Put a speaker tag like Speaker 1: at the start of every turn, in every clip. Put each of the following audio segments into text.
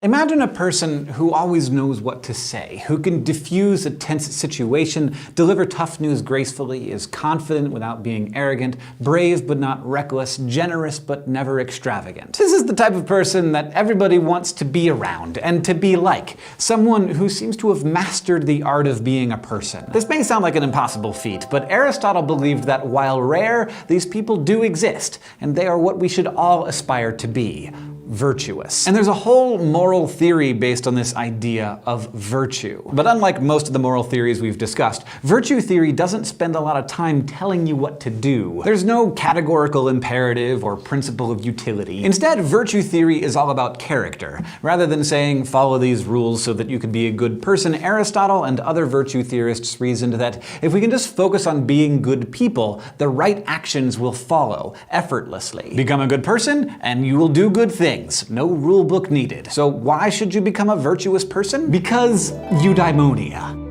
Speaker 1: Imagine a person who always knows what to say, who can diffuse a tense situation, deliver tough news gracefully, is confident without being arrogant, brave but not reckless, generous but never extravagant. This is the type of person that everybody wants to be around and to be like, someone who seems to have mastered the art of being a person. This may sound like an impossible feat, but Aristotle believed that while rare, these people do exist, and they are what we should all aspire to be. Virtuous. And there's a whole moral theory based on this idea of virtue. But unlike most of the moral theories we've discussed, virtue theory doesn't spend a lot of time telling you what to do. There's no categorical imperative or principle of utility. Instead, virtue theory is all about character. Rather than saying, follow these rules so that you can be a good person, Aristotle and other virtue theorists reasoned that if we can just focus on being good people, the right actions will follow effortlessly. Become a good person, and you will do good things. No rule book needed. So why should you become a virtuous person? Because eudaimonia.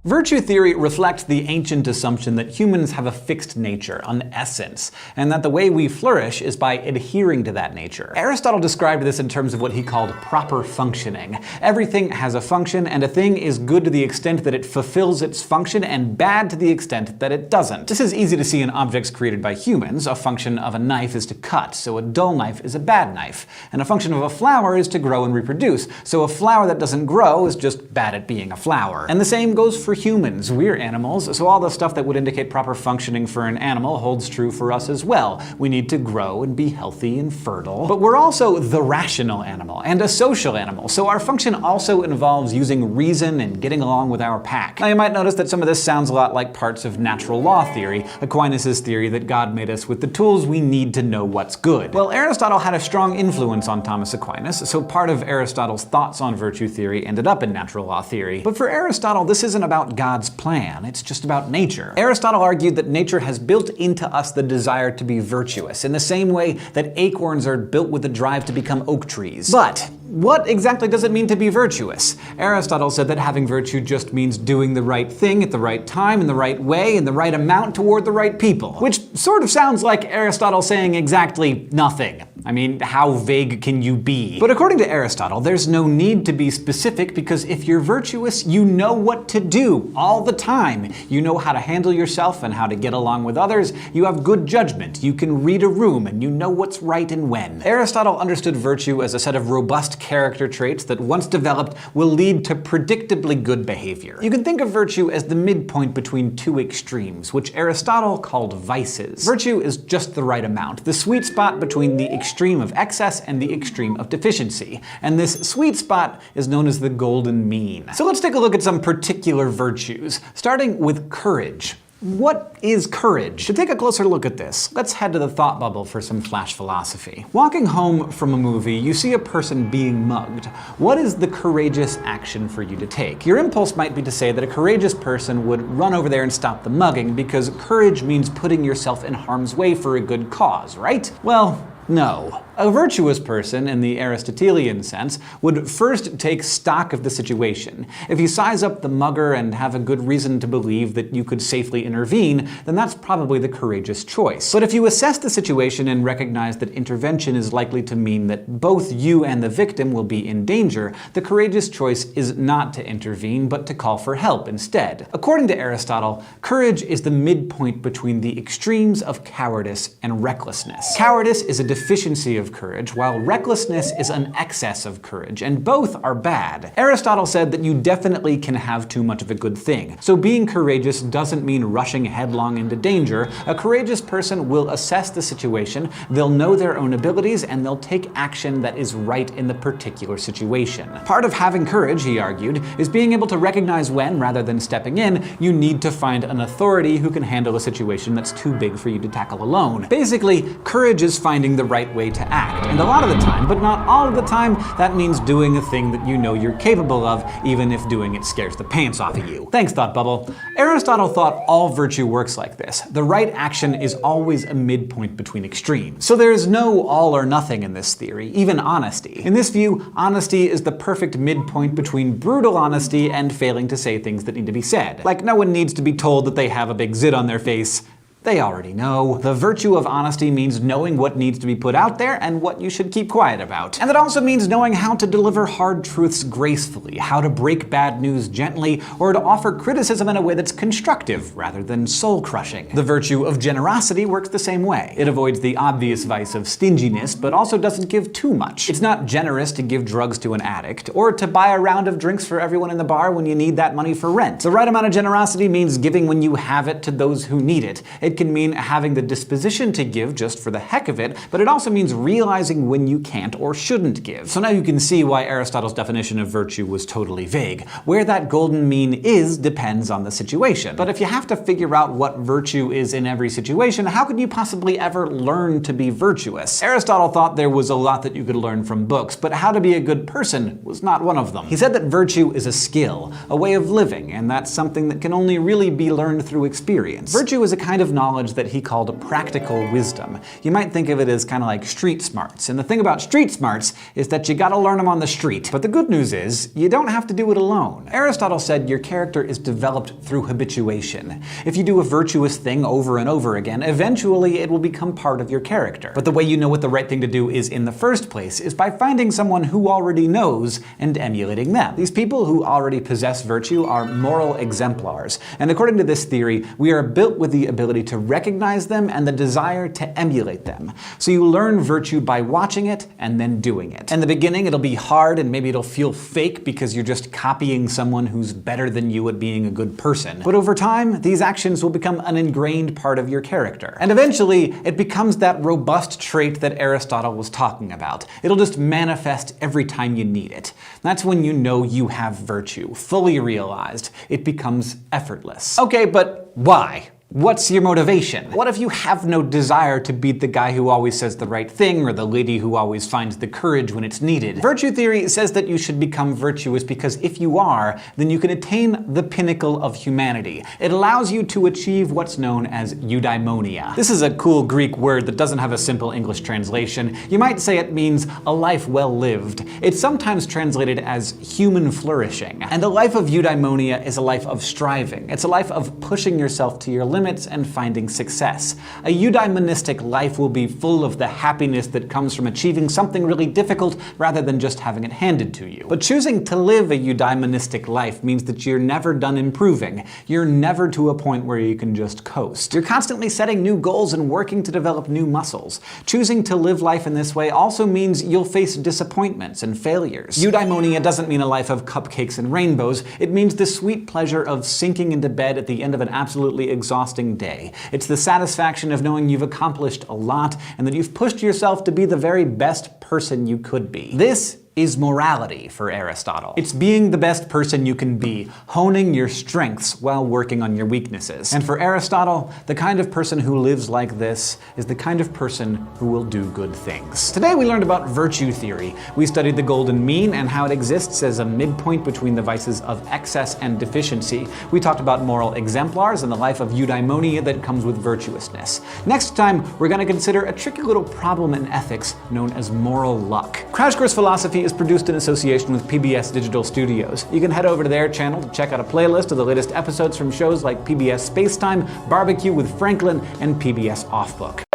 Speaker 1: Virtue theory reflects the ancient assumption that humans have a fixed nature, an essence, and that the way we flourish is by adhering to that nature. Aristotle described this in terms of what he called proper functioning. Everything has a function, and a thing is good to the extent that it fulfills its function and bad to the extent that it doesn't. This is easy to see in objects created by humans. A function of a knife is to cut, so a dull knife is a bad knife. And a function of a flower is to grow and reproduce, so a flower that doesn't grow is just bad at being a flower. And the same goes for humans. We're animals, so all the stuff that would indicate proper functioning for an animal holds true for us as well. We need to grow and be healthy and fertile. But we're also the rational animal and a social animal, so our function also involves using reason and getting along with our pack. Now you might notice that some of this sounds a lot like parts of natural law theory, Aquinas' theory that God made us with the tools we need to know what's good. Well, Aristotle had a strong influence on Thomas Aquinas, so part of Aristotle's thoughts on virtue theory ended up in natural law theory. But for Aristotle, this isn't about God's plan, it's just about nature. Aristotle argued that nature has built into us the desire to be virtuous, in the same way that acorns are built with the drive to become oak trees. But what exactly does it mean to be virtuous? Aristotle said that having virtue just means doing the right thing at the right time, in the right way, in the right amount toward the right people. Which sort of sounds like Aristotle saying exactly nothing. I mean, how vague can you be? But according to Aristotle, there's no need to be specific because if you're virtuous, you know what to do all the time. You know how to handle yourself and how to get along with others. You have good judgment. You can read a room and you know what's right and when. Aristotle understood virtue as a set of robust character traits that once developed will lead to predictably good behavior. You can think of virtue as the midpoint between two extremes, which Aristotle called vices. Virtue is just the right amount, the sweet spot between the extreme of excess and the extreme of deficiency. And this sweet spot is known as the golden mean. So let's take a look at some particular virtues, starting with courage. What is courage? To take a closer look at this, let's head to the thought bubble for some flash philosophy. Walking home from a movie, you see a person being mugged. What is the courageous action for you to take? Your impulse might be to say that a courageous person would run over there and stop the mugging because courage means putting yourself in harm's way for a good cause, right? Well, no. A virtuous person, in the Aristotelian sense, would first take stock of the situation. If you size up the mugger and have a good reason to believe that you could safely intervene, then that's probably the courageous choice. But if you assess the situation and recognize that intervention is likely to mean that both you and the victim will be in danger, the courageous choice is not to intervene, but to call for help instead. According to Aristotle, courage is the midpoint between the extremes of cowardice and recklessness. Cowardice is a deficiency of courage, while recklessness is an excess of courage, and both are bad. Aristotle said that you definitely can have too much of a good thing. So being courageous doesn't mean rushing headlong into danger. A courageous person will assess the situation, they'll know their own abilities, and they'll take action that is right in the particular situation. Part of having courage, he argued, is being able to recognize when, rather than stepping in, you need to find an authority who can handle a situation that's too big for you to tackle alone. Basically, courage is finding the right way to act act. And a lot of the time, but not all of the time, that means doing a thing that you know you're capable of, even if doing it scares the pants off of you. Thanks, Thought Bubble. Aristotle thought all virtue works like this. The right action is always a midpoint between extremes. So there is no all or nothing in this theory, even honesty. In this view, honesty is the perfect midpoint between brutal honesty and failing to say things that need to be said. Like, no one needs to be told that they have a big zit on their face. They already know. The virtue of honesty means knowing what needs to be put out there and what you should keep quiet about. And it also means knowing how to deliver hard truths gracefully, how to break bad news gently, or to offer criticism in a way that's constructive rather than soul-crushing. The virtue of generosity works the same way. It avoids the obvious vice of stinginess, but also doesn't give too much. It's not generous to give drugs to an addict, or to buy a round of drinks for everyone in the bar when you need that money for rent. The right amount of generosity means giving when you have it to those who need it. It can mean having the disposition to give just for the heck of it, but it also means realizing when you can't or shouldn't give. So now you can see why Aristotle's definition of virtue was totally vague. Where that golden mean is depends on the situation. But if you have to figure out what virtue is in every situation, how could you possibly ever learn to be virtuous? Aristotle thought there was a lot that you could learn from books, but how to be a good person was not one of them. He said that virtue is a skill, a way of living, and that's something that can only really be learned through experience. Virtue is a kind of knowledge that he called practical wisdom. You might think of it as kind of like street smarts. And the thing about street smarts is that you gotta learn them on the street. But the good news is, you don't have to do it alone. Aristotle said your character is developed through habituation. If you do a virtuous thing over and over again, eventually it will become part of your character. But the way you know what the right thing to do is in the first place is by finding someone who already knows and emulating them. These people who already possess virtue are moral exemplars. And according to this theory, we are built with the ability to recognize them and the desire to emulate them. So you learn virtue by watching it and then doing it. In the beginning, it'll be hard and maybe it'll feel fake because you're just copying someone who's better than you at being a good person. But over time, these actions will become an ingrained part of your character. And eventually, it becomes that robust trait that Aristotle was talking about. It'll just manifest every time you need it. That's when you know you have virtue, fully realized. It becomes effortless. Okay, but why? What's your motivation? What if you have no desire to beat the guy who always says the right thing or the lady who always finds the courage when it's needed? Virtue theory says that you should become virtuous because if you are, then you can attain the pinnacle of humanity. It allows you to achieve what's known as eudaimonia. This is a cool Greek word that doesn't have a simple English translation. You might say it means a life well lived. It's sometimes translated as human flourishing. And the life of eudaimonia is a life of striving. It's a life of pushing yourself to your limits and finding success. A eudaimonistic life will be full of the happiness that comes from achieving something really difficult rather than just having it handed to you. But choosing to live a eudaimonistic life means that you're never done improving. You're never to a point where you can just coast. You're constantly setting new goals and working to develop new muscles. Choosing to live life in this way also means you'll face disappointments and failures. Eudaimonia doesn't mean a life of cupcakes and rainbows. It means the sweet pleasure of sinking into bed at the end of an absolutely exhausting day. It's the satisfaction of knowing you've accomplished a lot and that you've pushed yourself to be the very best person you could be. This is morality for Aristotle. It's being the best person you can be, honing your strengths while working on your weaknesses. And for Aristotle, the kind of person who lives like this is the kind of person who will do good things. Today we learned about virtue theory. We studied the golden mean and how it exists as a midpoint between the vices of excess and deficiency. We talked about moral exemplars and the life of eudaimonia that comes with virtuousness. Next time, we're going to consider a tricky little problem in ethics known as moral luck. Crash Course Philosophy is produced in association with PBS Digital Studios. You can head over to their channel to check out a playlist of the latest episodes from shows like PBS Spacetime, Barbecue with Franklin, and PBS Offbook.